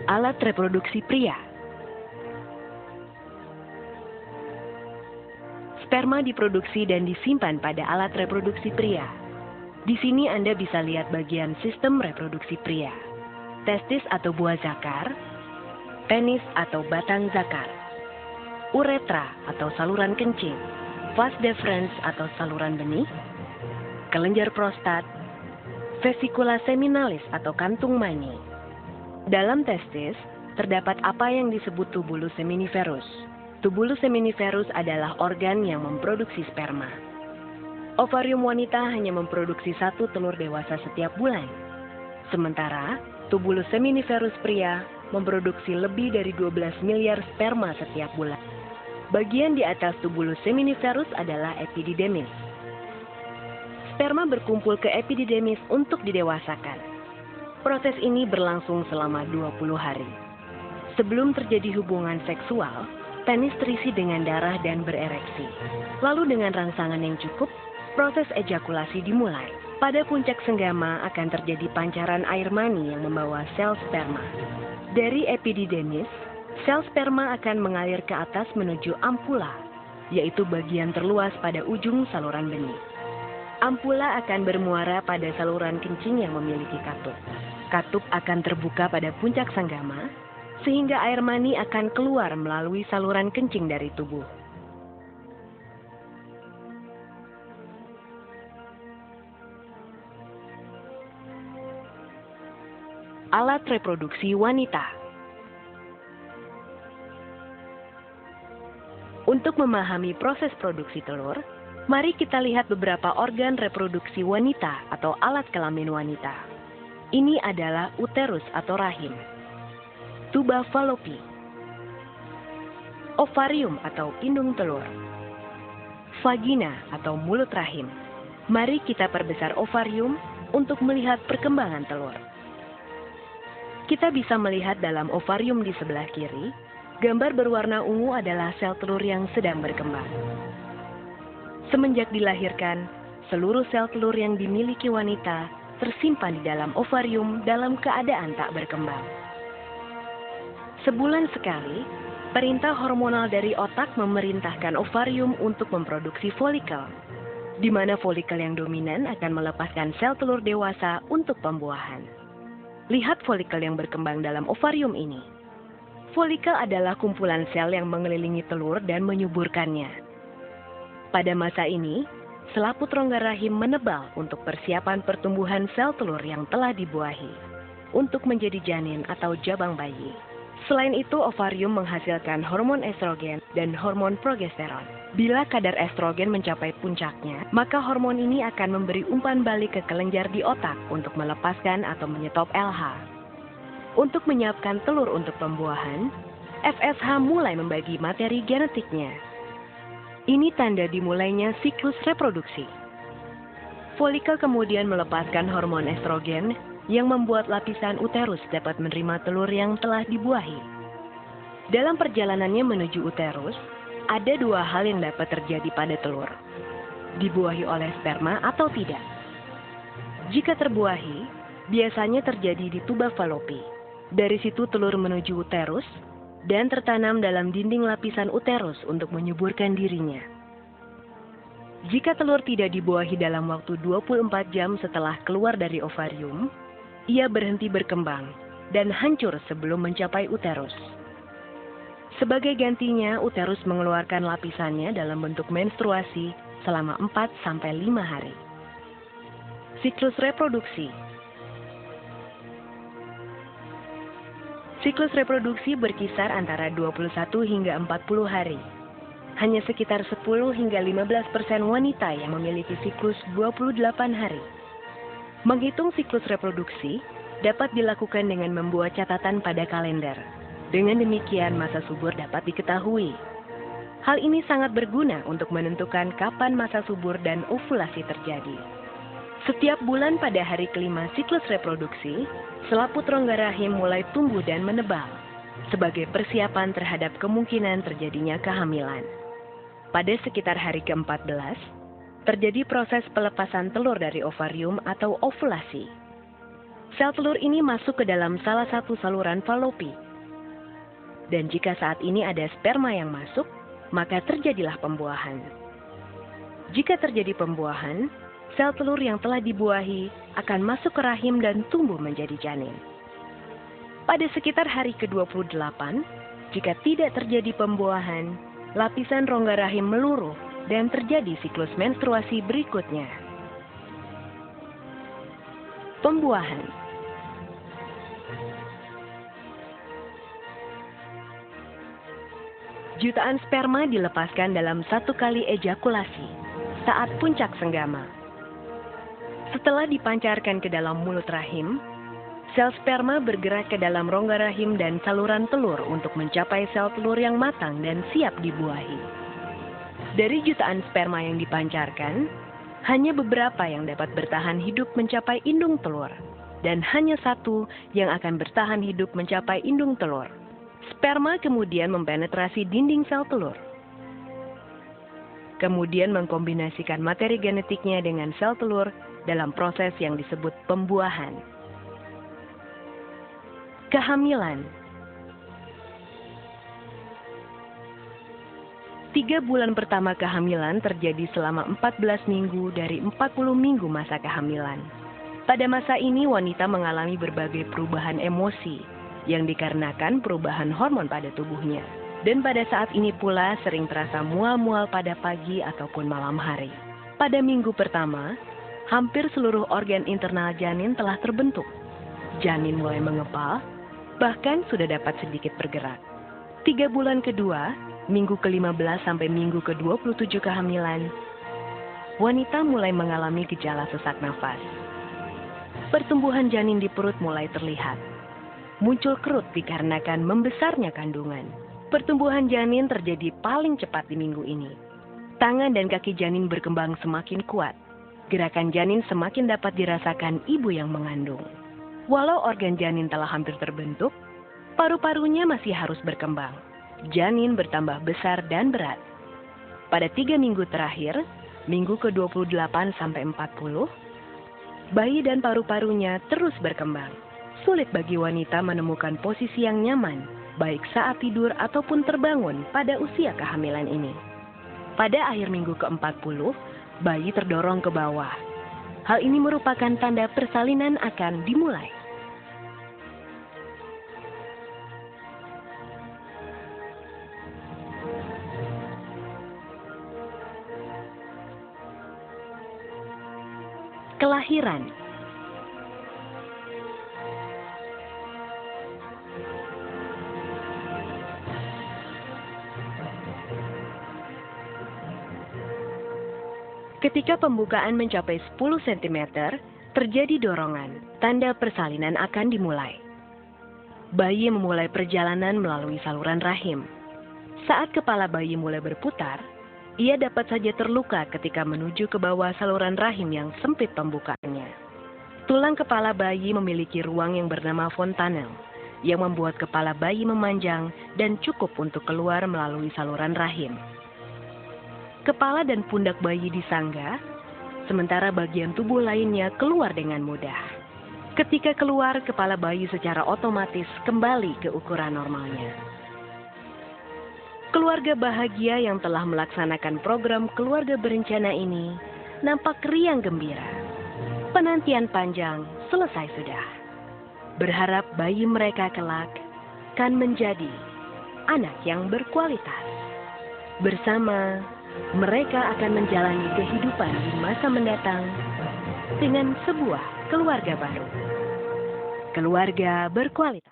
Alat reproduksi pria. Sperma diproduksi dan disimpan pada alat reproduksi pria. Di sini Anda bisa lihat bagian sistem reproduksi pria. Testis atau buah zakar, penis atau batang zakar, uretra atau saluran kencing, vas deferens atau saluran benih, kelenjar prostat, vesikula seminalis atau kantung mani. Dalam testis, terdapat apa yang disebut tubulus seminiferus. Tubulus seminiferus adalah organ yang memproduksi sperma. Ovarium wanita hanya memproduksi 1 telur dewasa setiap bulan. Sementara, tubulus seminiferus pria memproduksi lebih dari 12 miliar sperma setiap bulan. Bagian di atas tubulus seminiferus adalah epididemis. Sperma berkumpul ke epididemis untuk didewasakan. Proses ini berlangsung selama 20 hari. Sebelum terjadi hubungan seksual, penis terisi dengan darah dan berereksi. Lalu dengan rangsangan yang cukup, proses ejakulasi dimulai. Pada puncak senggama akan terjadi pancaran air mani yang membawa sel sperma. Dari epididemis, sel sperma akan mengalir ke atas menuju ampula, yaitu bagian terluas pada ujung saluran benih. Ampula akan bermuara pada saluran kencing yang memiliki katup. Katup akan terbuka pada puncak senggama, sehingga air mani akan keluar melalui saluran kencing dari tubuh. Alat reproduksi wanita. Untuk memahami proses produksi telur, mari kita lihat beberapa organ reproduksi wanita atau alat kelamin wanita. Ini adalah uterus atau rahim, tuba fallopi, ovarium atau indung telur, vagina atau mulut rahim. Mari kita perbesar ovarium untuk melihat perkembangan telur. Kita bisa melihat dalam ovarium di sebelah kiri, gambar berwarna ungu adalah sel telur yang sedang berkembang. Semenjak dilahirkan, seluruh sel telur yang dimiliki wanita tersimpan di dalam ovarium dalam keadaan tak berkembang. Sebulan sekali, perintah hormonal dari otak memerintahkan ovarium untuk memproduksi folikel, di mana folikel yang dominan akan melepaskan sel telur dewasa untuk pembuahan. Lihat folikel yang berkembang dalam ovarium ini. Folikel adalah kumpulan sel yang mengelilingi telur dan menyuburkannya. Pada masa ini, selaput rongga rahim menebal untuk persiapan pertumbuhan sel telur yang telah dibuahi untuk menjadi janin atau jabang bayi. Selain itu, ovarium menghasilkan hormon estrogen dan hormon progesteron. Bila kadar estrogen mencapai puncaknya, maka hormon ini akan memberi umpan balik ke kelenjar di otak untuk melepaskan atau menyetop LH. Untuk menyiapkan telur untuk pembuahan, FSH mulai membagi materi genetiknya. Ini tanda dimulainya siklus reproduksi. Folikel kemudian melepaskan hormon estrogen yang membuat lapisan uterus dapat menerima telur yang telah dibuahi. Dalam perjalanannya menuju uterus, ada 2 hal yang dapat terjadi pada telur. Dibuahi oleh sperma atau tidak. Jika terbuahi, biasanya terjadi di tuba fallopi. Dari situ telur menuju uterus dan tertanam dalam dinding lapisan uterus untuk menyuburkan dirinya. Jika telur tidak dibuahi dalam waktu 24 jam setelah keluar dari ovarium, ia berhenti berkembang dan hancur sebelum mencapai uterus. Sebagai gantinya, uterus mengeluarkan lapisannya dalam bentuk menstruasi selama 4-5 hari. Siklus reproduksi. Siklus reproduksi berkisar antara 21 hingga 40 hari. Hanya sekitar 10 hingga 15% wanita yang memiliki siklus 28 hari. Menghitung siklus reproduksi dapat dilakukan dengan membuat catatan pada kalender. Dengan demikian, masa subur dapat diketahui. Hal ini sangat berguna untuk menentukan kapan masa subur dan ovulasi terjadi. Setiap bulan pada hari kelima siklus reproduksi, selaput rongga rahim mulai tumbuh dan menebal, sebagai persiapan terhadap kemungkinan terjadinya kehamilan. Pada sekitar hari ke-14, terjadi proses pelepasan telur dari ovarium atau ovulasi. Sel telur ini masuk ke dalam salah satu saluran Fallopi. Dan jika saat ini ada sperma yang masuk, maka terjadilah pembuahan. Jika terjadi pembuahan, sel telur yang telah dibuahi akan masuk ke rahim dan tumbuh menjadi janin. Pada sekitar hari ke-28, jika tidak terjadi pembuahan, lapisan rongga rahim meluruh dan terjadi siklus menstruasi berikutnya. Pembuahan. Jutaan sperma dilepaskan dalam satu kali ejakulasi saat puncak senggama. Setelah dipancarkan ke dalam mulut rahim, sel sperma bergerak ke dalam rongga rahim dan saluran telur untuk mencapai sel telur yang matang dan siap dibuahi. Dari jutaan sperma yang dipancarkan, hanya beberapa yang dapat bertahan hidup mencapai indung telur, dan hanya satu yang akan bertahan hidup mencapai indung telur. Sperma kemudian mempenetrasi dinding sel telur. Kemudian mengkombinasikan materi genetiknya dengan sel telur dalam proses yang disebut pembuahan. Kehamilan. 3 bulan pertama kehamilan terjadi selama 14 minggu dari 40 minggu masa kehamilan. Pada masa ini wanita mengalami berbagai perubahan emosi yang dikarenakan perubahan hormon pada tubuhnya. Dan pada saat ini pula sering terasa mual-mual pada pagi ataupun malam hari. Pada minggu pertama, hampir seluruh organ internal janin telah terbentuk. Janin mulai mengepal, bahkan sudah dapat sedikit bergerak. 3 bulan kedua, minggu ke-15 sampai minggu ke-27 kehamilan, wanita mulai mengalami gejala sesak nafas. Pertumbuhan janin di perut mulai terlihat. Muncul kerut dikarenakan membesarnya kandungan. Pertumbuhan janin terjadi paling cepat di minggu ini. Tangan dan kaki janin berkembang semakin kuat. Gerakan janin semakin dapat dirasakan ibu yang mengandung. Walau organ janin telah hampir terbentuk, paru-parunya masih harus berkembang. Janin bertambah besar dan berat. Pada 3 minggu terakhir, minggu ke-28 sampai 40, bayi dan paru-parunya terus berkembang. Sulit bagi wanita menemukan posisi yang nyaman, baik saat tidur ataupun terbangun pada usia kehamilan ini. Pada akhir minggu ke-40, bayi terdorong ke bawah. Hal ini merupakan tanda persalinan akan dimulai. Kelahiran. Ketika pembukaan mencapai 10 cm, terjadi dorongan, tanda persalinan akan dimulai. Bayi memulai perjalanan melalui saluran rahim. Saat kepala bayi mulai berputar, ia dapat saja terluka ketika menuju ke bawah saluran rahim yang sempit pembukaannya. Tulang kepala bayi memiliki ruang yang bernama fontanel, yang membuat kepala bayi memanjang dan cukup untuk keluar melalui saluran rahim. Kepala dan pundak bayi disangga, sementara bagian tubuh lainnya keluar dengan mudah. Ketika keluar, kepala bayi secara otomatis kembali ke ukuran normalnya. Keluarga bahagia yang telah melaksanakan program keluarga berencana ini nampak riang gembira. Penantian panjang selesai sudah. Berharap bayi mereka kelak kan menjadi anak yang berkualitas. Bersama mereka akan menjalani kehidupan di masa mendatang dengan sebuah keluarga baru. Keluarga berkualitas.